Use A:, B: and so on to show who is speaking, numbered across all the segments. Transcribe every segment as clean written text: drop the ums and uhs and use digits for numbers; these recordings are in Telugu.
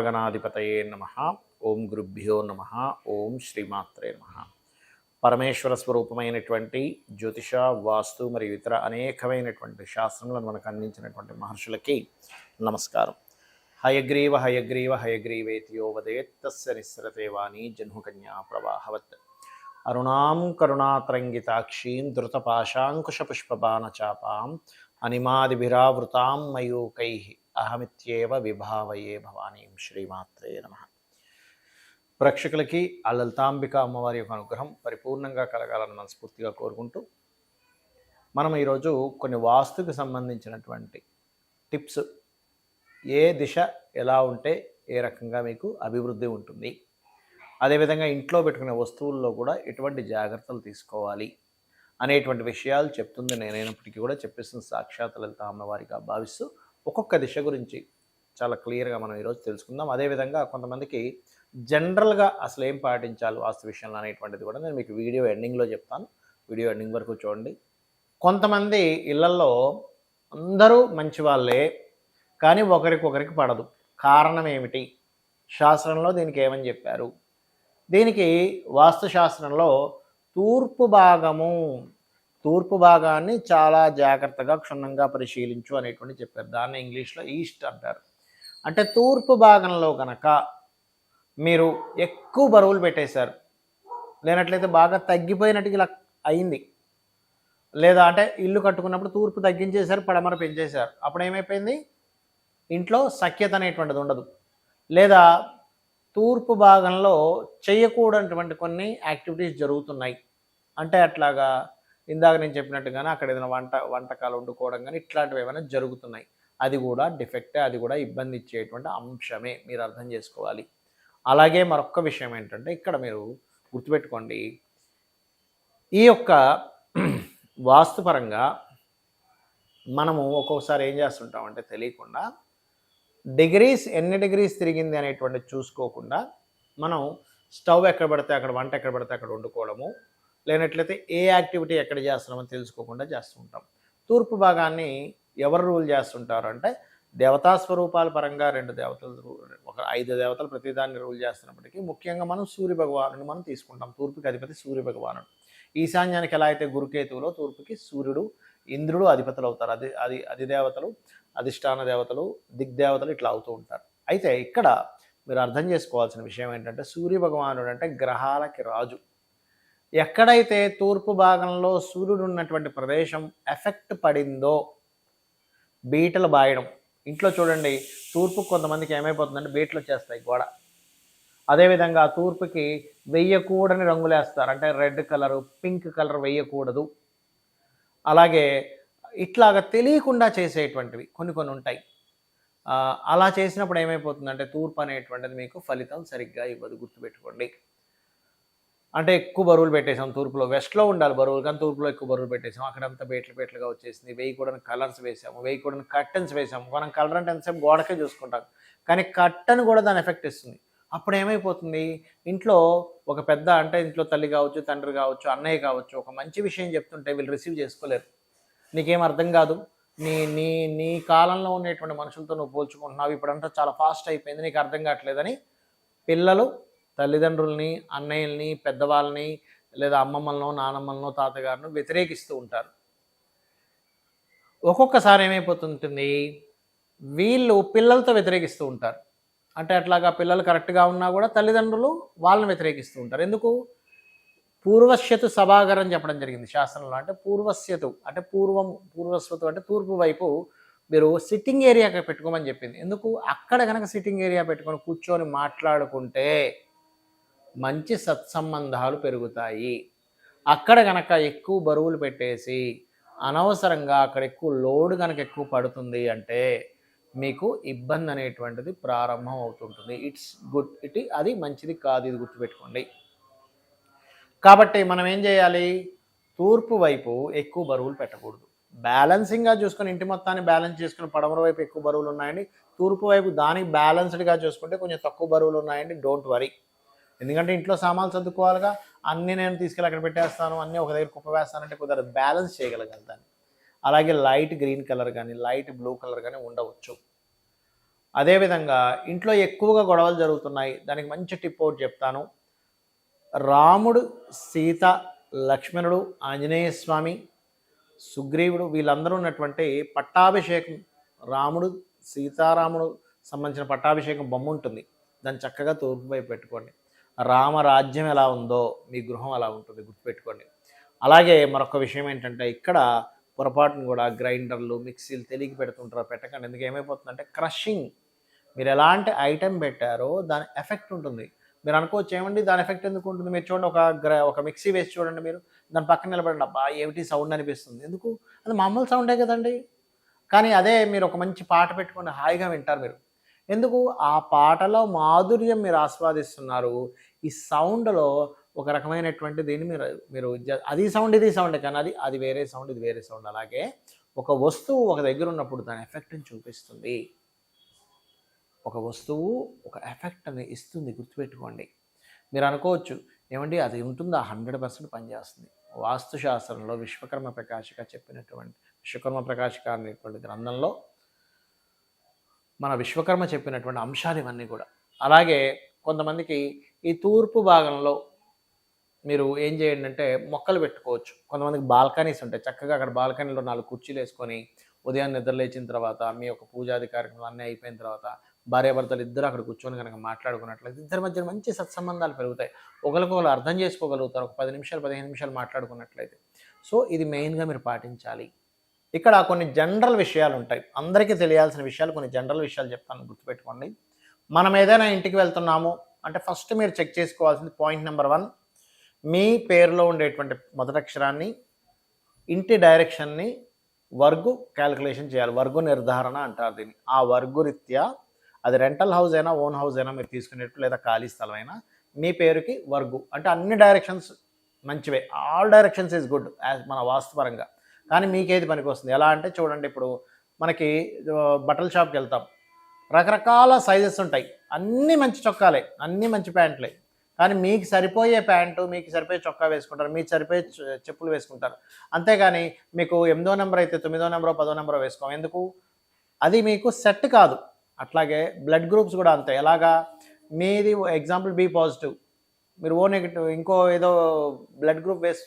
A: శ్రీమహాగణాధిపతయే నమః. ఓం గురుభ్యో నమః. ఓం శ్రీమాత్రే నమః. పరమేశ్వర స్వరూపమైనటువంటి జ్యోతిష, వాస్తు మరియు ఇతర అనేకమైనటువంటి శాస్త్రములను మనకు అందించినటువంటి మహర్షులకి నమస్కారం. హయగ్రీవ హయగ్రీవ హయగ్రీవేతియో వదేత్ తస్య నిస్సరతే వాణి జహ్నుకన్యా ప్రవాహవత్. అరుణాం కరుణాతరంగితాక్షీం ధృతపాశాంకుశపుష్పబాణచాపాం అనిమాదిభిరావృతాం మయూకైః అహమిత్యేవ విభావయే భవానీం. శ్రీమాత్రే నమః. ప్రేక్షకులకి ఆ లలితాంబిక అమ్మవారి యొక్క అనుగ్రహం పరిపూర్ణంగా కలగాలని మనస్ఫూర్తిగా కోరుకుంటూ మనం ఈరోజు కొన్ని వాస్తుకు సంబంధించినటువంటి టిప్స్, ఏ దిశ ఎలా ఉంటే ఏ రకంగా మీకు అభివృద్ధి ఉంటుంది, అదేవిధంగా ఇంట్లో పెట్టుకునే వస్తువుల్లో కూడా ఎటువంటి జాగ్రత్తలు తీసుకోవాలి అనేటువంటి విషయాలు చెప్తుంది నేనైనప్పటికీ కూడా చెప్పేసిన సాక్షాత్ లలిత అమ్మవారిగా భావిస్తూ ఒక్కొక్క దిశ గురించి చాలా క్లియర్గా మనం ఈరోజు తెలుసుకుందాం. అదేవిధంగా కొంతమందికి జనరల్గా అసలు ఏం పాటించాలి వాస్తు విషయంలో అనేటువంటిది కూడా నేను మీకు వీడియో ఎండింగ్లో చెప్తాను. వీడియో ఎండింగ్ వరకు చూడండి. కొంతమంది ఇళ్లల్లో అందరూ మంచి వాళ్ళే, కానీ ఒకరికొకరికి పడదు. కారణం ఏమిటి? శాస్త్రంలో దీనికి ఏమని చెప్పారు? దీనికి వాస్తుశాస్త్రంలో తూర్పు భాగాన్ని చాలా జాగ్రత్తగా క్షుణ్ణంగా పరిశీలించు అనేటువంటి చెప్పారు. దాన్ని ఇంగ్లీష్లో ఈస్ట్ అంటారు. అంటే తూర్పు భాగంలో కనుక మీరు ఎక్కువ బరువులు పెట్టేశారు, లేనట్లయితే బాగా తగ్గిపోయినట్టుగా ఇలా అయింది, లేదా అంటే ఇల్లు కట్టుకున్నప్పుడు తూర్పు తగ్గించేశారు, పడమర పెంచేశారు, అప్పుడు ఏమైపోయింది? ఇంట్లో సఖ్యత అనేటువంటిది ఉండదు. లేదా తూర్పు భాగంలో చేయకూడనటువంటి కొన్ని యాక్టివిటీస్ జరుగుతున్నాయి, అంటే అట్లాగా ఇందాక నేను చెప్పినట్టుగానే అక్కడ ఏదైనా వంటకాలు వండుకోవడం కానీ ఇట్లాంటివి ఏమైనా జరుగుతున్నాయి, అది కూడా డిఫెక్టే, అది కూడా ఇబ్బంది ఇచ్చేటువంటి అంశమే, మీరు అర్థం చేసుకోవాలి. అలాగే మరొక విషయం ఏంటంటే ఇక్కడ మీరు గుర్తుపెట్టుకోండి, ఈ యొక్క వాస్తుపరంగా మనము ఒక్కొక్కసారి ఏం చేస్తుంటామంటే తెలియకుండా ఎన్ని డిగ్రీస్ తిరిగింది అనేటువంటిది చూసుకోకుండా మనం స్టవ్ ఎక్కడ పడితే అక్కడ, వంట ఎక్కడ పడితే అక్కడ వండుకోవడము, లేనట్లయితే ఏ యాక్టివిటీ ఎక్కడ చేస్తున్నామని తెలుసుకోకుండా చేస్తూ ఉంటాం. తూర్పు భాగాన్ని ఎవరు రూల్ చేస్తుంటారు అంటే దేవతా స్వరూపాల పరంగా 2 దేవతలు, 5 దేవతలు ప్రతిదాన్ని రూల్ చేస్తున్నప్పటికీ ముఖ్యంగా మనం సూర్య భగవానుని మనం తీసుకుంటాం. తూర్పుకి అధిపతి సూర్య భగవానుడు. ఈశాన్యానికి ఎలా అయితే గురుకేతువులో తూర్పుకి సూర్యుడు, ఇంద్రుడు అధిపతులు అవుతారు. అది దేవతలు, అధిష్టాన దేవతలు, దిగ్దేవతలు ఇట్లా అవుతూ ఉంటారు. అయితే ఇక్కడ మీరు అర్థం చేసుకోవాల్సిన విషయం ఏంటంటే సూర్య భగవానుడు అంటే గ్రహాలకి రాజు. ఎక్కడైతే తూర్పు భాగంలో సూర్యుడు ఉన్నటువంటి ప్రదేశం ఎఫెక్ట్ పడిందో బీటలు బాయడం. ఇంట్లో చూడండి, తూర్పు కొంతమందికి ఏమైపోతుందంటే బీటలు వచ్చేస్తాయి గోడ. అదేవిధంగా తూర్పుకి వెయ్యకూడని రంగులు వేస్తారు, అంటే రెడ్ కలరు, పింక్ కలర్ వేయకూడదు. అలాగే ఇట్లాగా తెలియకుండా చేసేటువంటివి కొన్ని ఉంటాయి. అలా చేసినప్పుడు ఏమైపోతుందంటే తూర్పు అనేటువంటిది మీకు ఫలితం సరిగ్గా ఇవ్వదు, గుర్తుపెట్టుకోండి. అంటే ఎక్కువ బరువులు పెట్టేసాం తూర్పులో, వెస్ట్లో ఉండాలి బరువులు, కానీ తూర్పులో ఎక్కువ బరువులు పెట్టేసాం, అక్కడంతా బేట్లుగా వచ్చేసింది. వేయకూడని కలర్స్ వేసాము, వేయకూడని కర్టన్స్ వేసాము. మనం కలర్ అంటే ఎంతసేపు గోడకే చూసుకుంటాం, కానీ కర్టన్ కూడా దాని ఎఫెక్ట్ ఇస్తుంది. అప్పుడు ఏమైపోతుంది, ఇంట్లో ఒక పెద్ద, అంటే ఇంట్లో తల్లి కావచ్చు, తండ్రి కావచ్చు, అన్నయ్య కావచ్చు, ఒక మంచి విషయం చెప్తుంటే వీళ్ళు రిసీవ్ చేసుకోలేరు. నీకేం అర్థం కాదు, నీ నీ నీ కాలంలో ఉండేటువంటి మనుషులతో నువ్వు పోల్చుకుంటున్నావు, ఇప్పుడంతా చాలా ఫాస్ట్ అయిపోయింది, నీకు అర్థం కావట్లేదని పిల్లలు తల్లిదండ్రుల్ని, అన్నయ్యల్ని, పెద్దవాళ్ళని, లేదా అమ్మమ్మలను, నానమ్మలను, తాతగారిని వ్యతిరేకిస్తూ ఉంటారు. ఒక్కొక్కసారి ఏమైపోతుంటుంది, వీళ్ళు పిల్లలతో వ్యతిరేకిస్తూ ఉంటారు. అంటే అట్లాగా పిల్లలు కరెక్ట్గా ఉన్నా కూడా తల్లిదండ్రులు వాళ్ళని వ్యతిరేకిస్తూ ఉంటారు. ఎందుకు? పూర్వశ్యతు సభాగరం చెప్పడం జరిగింది శాస్త్రంలో. అంటే పూర్వశ్యతు అంటే పూర్వస్వతు అంటే తూర్పు వైపు మీరు సిట్టింగ్ ఏరియాకి పెట్టుకోమని చెప్పింది. ఎందుకు? అక్కడ కనుక సిట్టింగ్ ఏరియా పెట్టుకొని కూర్చొని మాట్లాడుకుంటే మంచి సత్సంబంధాలు పెరుగుతాయి. అక్కడ కనుక ఎక్కువ బరువులు పెట్టేసి అనవసరంగా అక్కడ ఎక్కువ లోడ్ కనుక ఎక్కువ పడుతుంది అంటే మీకు ఇబ్బంది అనేటువంటిది ప్రారంభం అవుతుంటుంది. ఇట్స్ గుడ్, అది మంచిది కాదు, ఇది గుర్తుపెట్టుకోండి. కాబట్టి మనం ఏం చేయాలి, తూర్పు వైపు ఎక్కువ బరువులు పెట్టకూడదు. బ్యాలెన్సింగ్గా చూసుకొని ఇంటి మొత్తాన్ని బ్యాలెన్స్ చేసుకుని పడమర వైపు ఎక్కువ బరువులు ఉన్నాయండి, తూర్పు వైపు దానికి బ్యాలెన్స్డ్గా చూసుకుంటే కొంచెం తక్కువ బరువులు ఉన్నాయండి, డోంట్ వరీ. ఎందుకంటే ఇంట్లో సామాన్లు సర్దుకోవాలిగా, అన్నీ నేను తీసుకెళ్ళి అక్కడ పెట్టేస్తాను, అన్నీ ఒక దగ్గర కుప్ప వేస్తానంటే కుదరదు, బ్యాలెన్స్ చేయగలగాలి దాన్ని. అలాగే లైట్ గ్రీన్ కలర్ కానీ లైట్ బ్లూ కలర్ కానీ ఉండవచ్చు. అదేవిధంగా ఇంట్లో ఎక్కువగా గొడవలు జరుగుతున్నాయి, దానికి మంచి టిప్ ఒకటి చెప్తాను. రాముడు, సీత, లక్ష్మణుడు, ఆంజనేయ స్వామి, సుగ్రీవుడు వీళ్ళందరూ ఉన్నటువంటి పట్టాభిషేకం, రాముడు సీతారాముడు సంబంధించిన పట్టాభిషేకం బొమ్మ ఉంటుంది. దాన్ని చక్కగా తూర్పు వైపు పెట్టుకోండి. రామరాజ్యం ఎలా ఉందో మీ గృహం అలా ఉంటుంది, గుర్తుపెట్టుకోండి. అలాగే మరొక విషయం ఏంటంటే, ఇక్కడ పొరపాటును కూడా గ్రైండర్లు, మిక్సీలు తెలియక పెడుతుంటారో పెట్టకండి. ఎందుకు ఏమైపోతుందంటే క్రషింగ్, మీరు ఎలాంటి ఐటెం పెట్టారో దాని ఎఫెక్ట్ ఉంటుంది. మీరు అనుకోవచ్చు ఏమండి దాని ఎఫెక్ట్ ఎందుకు ఉంటుంది, మీరు చూడండి ఒక మిక్సీ వేసి చూడండి, మీరు దాని పక్కన నిలబడండి, అబ్బా ఏమిటి సౌండ్ అనిపిస్తుంది, ఎందుకు, అది మామూలు సౌండే కదండి. కానీ అదే మీరు ఒక మంచి పాట పెట్టుకొని హాయిగా వింటారు మీరు, ఎందుకు, ఆ పాటలో మాధుర్యం మీరు ఆస్వాదిస్తున్నారు. ఈ సౌండ్లో ఒక రకమైనటువంటి దీన్ని మీరు మీరు అది సౌండ్ ఇది సౌండ్, కానీ అది వేరే సౌండ్ ఇది వేరే సౌండ్. అలాగే ఒక వస్తువు ఒక దగ్గర ఉన్నప్పుడు దాని ఎఫెక్ట్ని చూపిస్తుంది. ఒక వస్తువు ఒక ఎఫెక్ట్ అని ఇస్తుంది, గుర్తుపెట్టుకోండి. మీరు అనుకోవచ్చు ఏమండి అది ఉంటుందా, 100% పనిచేస్తుంది. వాస్తుశాస్త్రంలో విశ్వకర్మ ప్రకాశిక చెప్పినటువంటి విశ్వకర్మ ప్రకాశిక అనేటువంటి గ్రంథంలో మన విశ్వకర్మ చెప్పినటువంటి అంశాలు ఇవన్నీ కూడా. అలాగే కొంతమందికి ఈ తూర్పు భాగంలో మీరు ఏం చేయండి అంటే మొక్కలు పెట్టుకోవచ్చు. కొంతమందికి బాల్కనీస్ ఉంటాయి, చక్కగా అక్కడ బాల్కనీలో 4 కుర్చీలు వేసుకొని ఉదయాన్నే నిద్ర లేచిన తర్వాత మీ యొక్క పూజాది కార్యక్రమాలు అన్నీ అయిపోయిన తర్వాత భార్యాభర్తలు ఇద్దరు అక్కడ కూర్చొని కనుక మాట్లాడుకున్నట్లయితే ఇద్దరి మధ్య మంచి సత్సంబంధాలు పెరుగుతాయి. ఒకరికొకరు అర్థం చేసుకోగలుగుతారు. ఒక 10 నిమిషాలు 15 నిమిషాలు మాట్లాడుకున్నట్లయితే. సో ఇది మెయిన్గా మీరు పాటించాలి. ఇక్కడ కొన్ని జనరల్ విషయాలు ఉంటాయి, అందరికీ తెలియాల్సిన విషయాలు, కొన్ని జనరల్ విషయాలు చెప్తాను, గుర్తుపెట్టుకోండి. మనం ఏదైనా ఇంటికి వెళ్తున్నాము అంటే ఫస్ట్ మీరు చెక్ చేసుకోవాల్సింది పాయింట్ నెంబర్ 1, మీ పేరులో ఉండేటువంటి మొదటక్షరాన్ని, ఇంటి డైరెక్షన్ని వర్గు క్యాలిక్యులేషన్ చేయాలి. వర్గు నిర్ధారణ అంటారు దీన్ని. ఆ వర్గు రీత్యా అది రెంటల్ హౌస్ అయినా ఓన్ హౌస్ అయినా మీరు తీసుకునేట్టు, లేదా ఖాళీ స్థలం అయినా మీ పేరుకి వర్గు అంటే అన్ని డైరెక్షన్స్ మంచివే, all directions is good as మన వాస్తుపరంగా. కానీ మీకేది పనికి వస్తుంది, ఎలా అంటే చూడండి, ఇప్పుడు మనకి బట్టల షాప్కి వెళ్తాం, రకరకాల సైజెస్ ఉంటాయి, అన్నీ మంచి చొక్కాలే, అన్నీ మంచి ప్యాంట్లే, కానీ మీకు సరిపోయే ప్యాంటు, మీకు సరిపోయే చొక్కా వేసుకుంటారు, మీకు సరిపోయే చెప్పులు వేసుకుంటారు. అంతేగాని మీకు 8వ నెంబర్ అయితే 9వ నెంబరో 10వ నెంబరో వేసుకోం, ఎందుకు, అది మీకు సెట్ కాదు. అట్లాగే బ్లడ్ గ్రూప్స్ కూడా అంతే. ఎలాగా, మీది ఎగ్జాంపుల్ బి పాజిటివ్, మీరు ఓ నెగిటివ్, ఇంకో ఏదో బ్లడ్ గ్రూప్ వేసి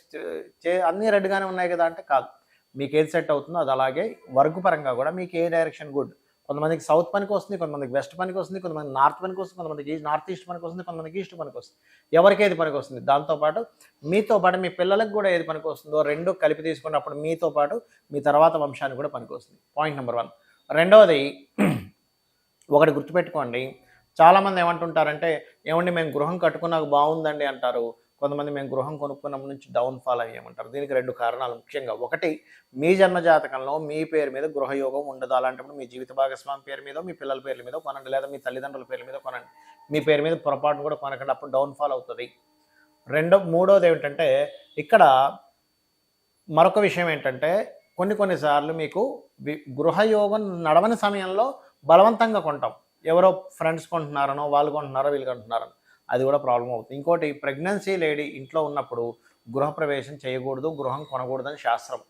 A: అన్నీ రెడ్గానే ఉన్నాయి కదా అంటే కాదు, మీకు ఏది సెట్ అవుతుందో అది. అలాగే వర్క్ పరంగా కూడా మీకు ఏ డైరెక్షన్ గుడ్, కొంతమందికి సౌత్ పనికి వస్తుంది, కొంతమందికి వెస్ట్ పనికి వస్తుంది, కొంతమంది నార్త్ పనికి వస్తుంది, కొంతమందికి నార్త్ ఈస్ట్ పనికి వస్తుంది, కొంతమందికి ఈస్ట్ పనికి వస్తుంది. ఎవరికి ఏది పనికి వస్తుంది, దాంతోపాటు మీతో పాటు మీ పిల్లలకు కూడా ఏది పనికి వస్తుందో రెండు కలిపి తీసుకున్నప్పుడు మీతో పాటు మీ తర్వాత వంశానికి కూడా పనికి వస్తుంది. Point number 1. రెండవది, ఒకటి గుర్తుపెట్టుకోండి, చాలామంది ఏమంటుంటారంటే ఏమండి మేము గృహం కట్టుకున్నాక బాగుందండి అంటారు, కొంతమంది మేము గృహం కొనుక్కున్న నుంచి డౌన్ఫాల్ అయ్యామంటారు. దీనికి 2 కారణాలు ముఖ్యంగా. ఒకటి, మీ జన్మజాతకంలో మీ పేరు మీద గృహయోగం ఉండదు. అలాంటప్పుడు మీ జీవిత భాగస్వామి పేరు మీద, మీ పిల్లల పేర్ల మీద కొనండి, లేదా మీ తల్లిదండ్రుల పేర్ల మీద కొనండి. మీ పేరు మీద పొరపాటును కూడా కొనకండి, అప్పుడు డౌన్ఫాల్ అవుతుంది. మూడోది ఏమిటంటే, ఇక్కడ మరొక విషయం ఏంటంటే, కొన్నిసార్లు మీకు గృహయోగం నడవని సమయంలో బలవంతంగా కొంటాం, ఎవరో ఫ్రెండ్స్ కొంటున్నారనో, వాళ్ళు కొంటున్నారో, వీళ్ళు కొంటున్నారనో, అది కూడా ప్రాబ్లం అవుతుంది. ఇంకోటి, ప్రెగ్నెన్సీ లేడీ ఇంట్లో ఉన్నప్పుడు గృహప్రవేశం చేయకూడదు, గృహం కొనకూడదని శాస్త్రం.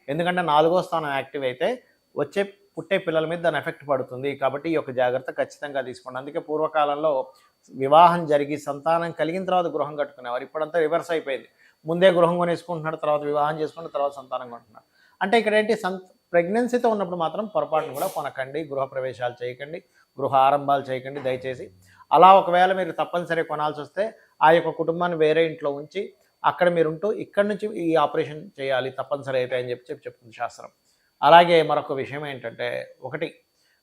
A: ఎందుకంటే 4వ స్థానం యాక్టివ్ అయితే పుట్టే పిల్లల మీద దాని ఎఫెక్ట్ పడుతుంది. కాబట్టి ఈ యొక్క జాగ్రత్త ఖచ్చితంగా తీసుకోండి. అందుకే పూర్వకాలంలో వివాహం జరిగి సంతానం కలిగిన తర్వాత గృహం కట్టుకునేవారు. ఇప్పుడంతా రివర్స్ అయిపోయింది, ముందే గృహం కొనేసుకుంటున్నాడు, తర్వాత వివాహం చేసుకున్న తర్వాత సంతానం కొంటున్నారు. అంటే ఇక్కడ ఏంటి, ప్రెగ్నెన్సీతో ఉన్నప్పుడు మాత్రం పొరపాటును కూడా కొనకండి, గృహప్రవేశాలు చేయకండి, గృహ ఆరంభాలు చేయకండి దయచేసి. అలా ఒకవేళ మీరు తప్పనిసరిగా కొనాల్సి వస్తే ఆ యొక్క కుటుంబాన్ని వేరే ఇంట్లో ఉంచి అక్కడ మీరుంటూ ఇక్కడి నుంచి ఈ ఆపరేషన్ చేయాలి తప్పనిసరి అయితే అని చెప్తుంది శాస్త్రం. అలాగే మరొక విషయం ఏంటంటే, ఒకటి,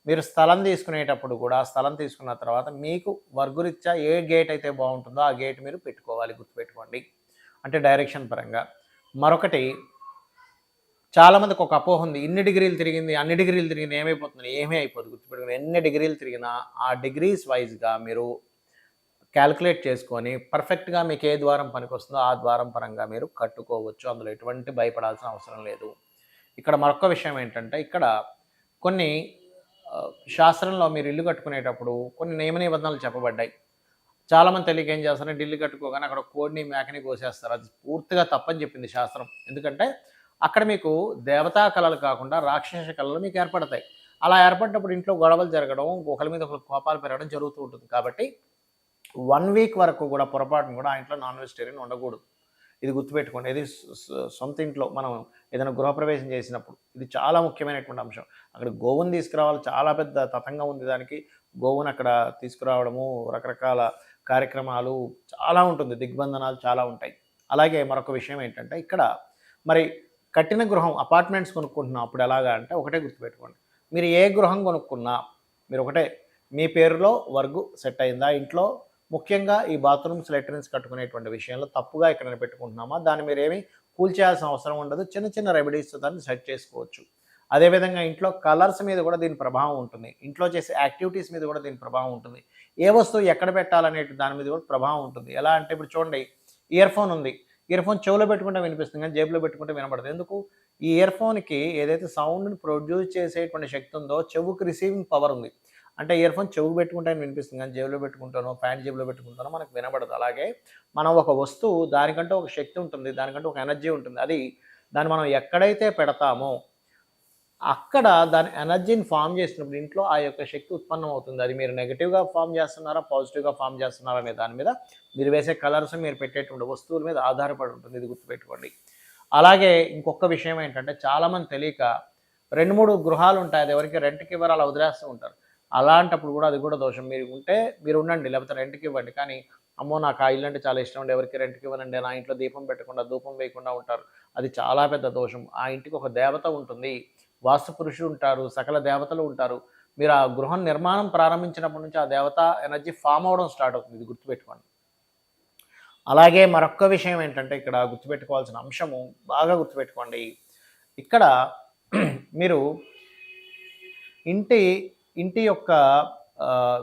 A: మీరు స్థలం తీసుకునేటప్పుడు కూడా స్థలం తీసుకున్న తర్వాత మీకు వర్గురీత్యా ఏ గేట్ అయితే బాగుంటుందో ఆ గేట్ మీరు పెట్టుకోవాలి, గుర్తుపెట్టుకోండి, అంటే డైరెక్షన్ పరంగా. మరొకటి, చాలామందికి ఒక అపోహ ఉంది, ఇన్ని డిగ్రీలు తిరిగింది అన్ని డిగ్రీలు తిరిగింది ఏమైపోతుంది, ఏమీ అయిపోతుంది, గుర్తుపెట్టుకుని ఎన్ని డిగ్రీలు తిరిగినా ఆ డిగ్రీస్ వైజ్గా మీరు క్యాలిక్యులేట్ చేసుకొని పర్ఫెక్ట్గా మీకు ఏ ద్వారం పనికి వస్తుందో ఆ ద్వారం పరంగా మీరు కట్టుకోవచ్చు, అందులో ఎటువంటి భయపడాల్సిన అవసరం లేదు. ఇక్కడ మరొక విషయం ఏంటంటే, ఇక్కడ కొన్ని శాస్త్రంలో మీరు ఇల్లు కట్టుకునేటప్పుడు కొన్ని నియమ నిబంధనలు చెప్పబడ్డాయి. చాలామంది తెలియక ఏం చేస్తారంటే ఇల్లు కట్టుకోగానే అక్కడ కోడిని మేకని కోసేస్తారు, అది పూర్తిగా తప్పని చెప్పింది శాస్త్రం. ఎందుకంటే అక్కడ మీకు దేవతా కళలు కాకుండా రాక్షస కళలు మీకు ఏర్పడతాయి. అలా ఏర్పడినప్పుడు ఇంట్లో గొడవలు జరగడం, ఒకరి మీద ఒకరికి కోపాలు పెరగడం జరుగుతూ ఉంటుంది. కాబట్టి 1 వీక్ వరకు కూడా పొరపాటున కూడా ఆ ఇంట్లో నాన్ వెజిటేరియన్ ఉండకూడదు. ఇది గుర్తుపెట్టుకోండి. ఇది సొంత ఇంట్లో మనం ఏదైనా గృహప్రవేశం చేసినప్పుడు ఇది చాలా ముఖ్యమైనటువంటి అంశం. అక్కడ గోవుని తీసుకురావాలి, చాలా పెద్ద తతంగం ఉంది దానికి. గోవుని అక్కడ తీసుకురావడము, రకరకాల కార్యక్రమాలు చాలా ఉంటుంది, దిగ్బంధనాలు చాలా ఉంటాయి. అలాగే మరొక విషయం ఏంటంటే ఇక్కడ మరి కట్టిన గృహం అపార్ట్మెంట్స్ కొనుక్కుంటున్నాం అప్పుడు ఎలాగా అంటే ఒకటే గుర్తుపెట్టుకోండి. మీరు ఏ గృహం కొనుక్కున్నా మీరు ఒకటే మీ పేరులో వర్గు సెట్ అయిందా ఇంట్లో, ముఖ్యంగా ఈ బాత్రూమ్స్, లెట్రిన్స్ కట్టుకునేటువంటి విషయంలో తప్పుగా ఎక్కడైనా పెట్టుకుంటున్నామా దాన్ని మీరేమీ కూల్చేయాల్సిన అవసరం ఉండదు. చిన్న చిన్న రెమెడీస్తో దాన్ని సెట్ చేసుకోవచ్చు. అదేవిధంగా ఇంట్లో కలర్స్ మీద కూడా దీని ప్రభావం ఉంటుంది. ఇంట్లో చేసే యాక్టివిటీస్ మీద కూడా దీని ప్రభావం ఉంటుంది. ఏ వస్తువు ఎక్కడ పెట్టాలనే దాని మీద కూడా ప్రభావం ఉంటుంది. ఎలా అంటే ఇప్పుడు చూడండి, ఇయర్ ఫోన్ ఉంది. ఇయర్ ఫోన్ చెవిలో పెట్టుకుంటే వినిపిస్తుంది కానీ జేబులో పెట్టుకుంటే వినపడదు. ఎందుకు? ఈ ఇయర్ ఫోన్కి ఏదైతే సౌండ్ని ప్రొడ్యూస్ చేసేటువంటి శక్తి ఉందో చెవుకు రిసీవింగ్ పవర్ ఉంది. అంటే ఇయర్ ఫోన్ చెవుకు పెట్టుకుంటే వినిపిస్తుంది కానీ జేబులో పెట్టుకుంటానో ప్యాంట్ జేబులో పెట్టుకుంటానో మనకు వినబడదు. అలాగే మనం ఒక వస్తువు దానికంటే ఒక శక్తి ఉంటుంది, దానికంటే ఒక ఎనర్జీ ఉంటుంది. దాన్ని మనం ఎక్కడైతే పెడతామో అక్కడ దాని ఎనర్జీని ఫామ్ చేసినప్పుడు ఇంట్లో ఆ యొక్క శక్తి ఉత్పన్నం అవుతుంది. అది మీరు నెగిటివ్గా ఫామ్ చేస్తున్నారా, పాజిటివ్గా ఫామ్ చేస్తున్నారా అనే దాని మీద, మీరు వేసే కలర్స్, మీరు పెట్టేటువంటి వస్తువుల మీద ఆధారపడి ఉంటుంది. ఇది గుర్తుపెట్టుకోండి. అలాగే ఇంకొక విషయం ఏంటంటే చాలామంది తెలియక 2-3 గృహాలు ఉంటాయి, అది ఎవరికి రెంట్కి ఇవ్వరు, అలా వదిలేస్తూ ఉంటారు. అలాంటప్పుడు కూడా అది కూడా దోషం. మీరు ఉంటే మీరు ఉండండి, లేకపోతే రెంట్కి ఇవ్వండి. కానీ అమ్మో నాకు ఆ ఇల్లు అంటే చాలా ఇష్టం అండి, ఎవరికి రెంట్కి ఇవ్వనండి, నా ఇంట్లో దీపం పెట్టకుండా ధూపం వేయకుండా ఉంటారు, అది చాలా పెద్ద దోషం. ఆ ఇంటికి ఒక దేవత ఉంటుంది, వాస్తు పురుషుడు ఉంటారు, సకల దేవతలు ఉంటారు. మీరు ఆ గృహం నిర్మాణం ప్రారంభించినప్పటి నుంచి ఆ దేవత ఎనర్జీ ఫామ్ అవ్వడం స్టార్ట్ అవుతుంది. ఇది గుర్తుపెట్టుకోండి. అలాగే మరొక్క విషయం ఏంటంటే ఇక్కడ గుర్తుపెట్టుకోవాల్సిన అంశము, బాగా గుర్తుపెట్టుకోండి. ఇక్కడ మీరు ఇంటి యొక్క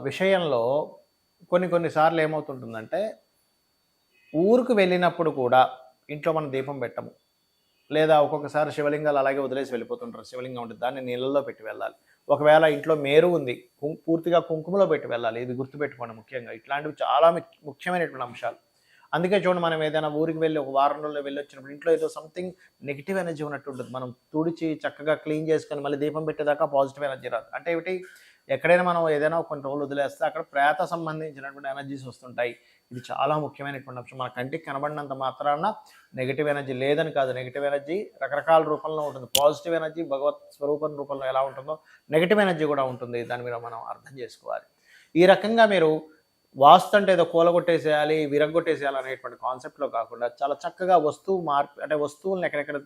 A: విషయంలో కొన్నిసార్లు ఏమవుతుంటుందంటే ఊరుకు వెళ్ళినప్పుడు కూడా ఇంట్లో మనం దీపం పెట్టము, లేదా ఒక్కొక్కసారి శివలింగాలు అలాగే వదిలేసి వెళ్ళిపోతుంటారు. శివలింగం ఉంటుంది, దాన్ని నీళ్ళల్లో పెట్టి వెళ్ళాలి. ఒకవేళ ఇంట్లో మేరు ఉంది, పూర్తిగా కుంకుమలో పెట్టి వెళ్ళాలి. ఇది గుర్తుపెట్టుకోండి. ముఖ్యంగా ఇట్లాంటివి చాలా ముఖ్యమైనటువంటి అంశాలు. అందుకే చూడండి, మనం ఏదైనా ఊరికి వెళ్ళి ఒక వారం రోజుల్లో వెళ్ళి వచ్చినప్పుడు ఇంట్లో ఏదో సంథింగ్ నెగిటివ్ ఎనర్జీ ఉన్నట్టు ఉంటుంది. మనం తుడిచి చక్కగా క్లీన్ చేసుకొని మళ్ళీ దీపం పెట్టేదాకా పాజిటివ్ ఎనర్జీ రాదు. అంటే ఏమిటి, ఎక్కడైనా మనం ఏదైనా కొన్ని రోజులు వదిలేస్తే అక్కడ ప్రేత సంబంధించినటువంటి ఎనర్జీస్ వస్తుంటాయి. ఇది చాలా ముఖ్యమైనటువంటి అంశం. మన కంటికి కనబడినంత మాత్రాన నెగిటివ్ ఎనర్జీ లేదని కాదు. నెగిటివ్ ఎనర్జీ రకరకాల రూపంలో ఉంటుంది. పాజిటివ్ ఎనర్జీ భగవత్ స్వరూపం రూపంలో ఎలా ఉంటుందో నెగిటివ్ ఎనర్జీ కూడా ఉంటుంది. దాని మీద మనం అర్థం చేసుకోవాలి. ఈ రకంగా మీరు వాస్తు అంటే ఏదో కూలగొట్టేసేయాలి, విరగ్గొట్టేసేయాలి అనేటువంటి కాన్సెప్ట్లో కాకుండా చాలా చక్కగా అంటే వస్తువులను ఎక్కడెక్కడ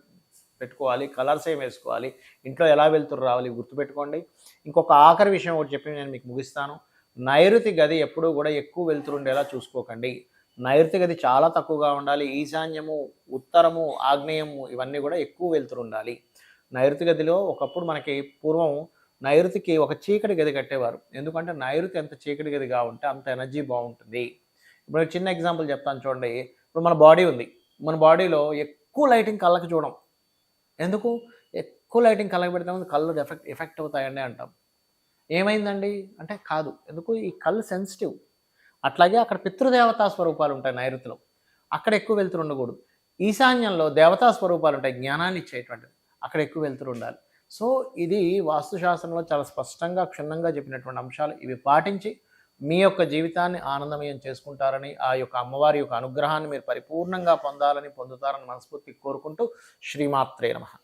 A: పెట్టుకోవాలి, కలర్స్ ఏం వేసుకోవాలి, ఇంట్లో ఎలా వెళ్తురు రావాలి గుర్తుపెట్టుకోండి. ఇంకొక ఆఖరి విషయం ఒకటి చెప్పి నేను మీకు ముగిస్తాను. నైరుతి గది ఎప్పుడూ కూడా ఎక్కువ వెళ్తురుండేలా చూసుకోకండి. నైరుతి గది చాలా తక్కువగా ఉండాలి. ఈశాన్యము, ఉత్తరము, ఆగ్నేయము ఇవన్నీ కూడా ఎక్కువ వెళ్తురుండాలి. నైరుతి గదిలో ఒకప్పుడు మనకి పూర్వం నైరుతికి ఒక చీకటి గది కట్టేవారు. ఎందుకంటే నైరుతి ఎంత చీకటి గదిగా ఉంటే అంత ఎనర్జీ బాగుంటుంది. ఇప్పుడు చిన్న ఎగ్జాంపుల్ చెప్తాను చూడండి. ఇప్పుడు మన బాడీ ఉంది, మన బాడీలో ఎక్కువ లైటింగ్ కళ్ళకి చూడం. ఎందుకు? ఎక్కువ లైటింగ్ కళ్ళకి పెడితే కళ్ళు ఎఫెక్ట్ అవుతాయండి అంటాం. ఏమైందండి అంటే కాదు, ఎందుకు? ఈ కళ్ళు సెన్సిటివ్. అట్లాగే అక్కడ పితృదేవతా స్వరూపాలు ఉంటాయి నైరుతిలో, అక్కడ ఎక్కువ వెళ్తురు ఉండకూడదు. ఈశాన్యంలో దేవతా స్వరూపాలు ఉంటాయి, జ్ఞానాన్ని ఇచ్చేటువంటిది, అక్కడ ఎక్కువ వెళ్తురు ఉండాలి. సో ఇది వాస్తుశాస్త్రంలో చాలా స్పష్టంగా క్షుణ్ణంగా చెప్పినటువంటి అంశాలు. ఇవి పాటించి మీ యొక్క జీవితాన్ని ఆనందమయం చేసుకుంటారని, ఆ యొక్క అమ్మవారి యొక్క అనుగ్రహాన్ని మీరు పరిపూర్ణంగా పొందాలని, పొందుతారని మనస్ఫూర్తిగా కోరుకుంటూ శ్రీమాత్రే నమః.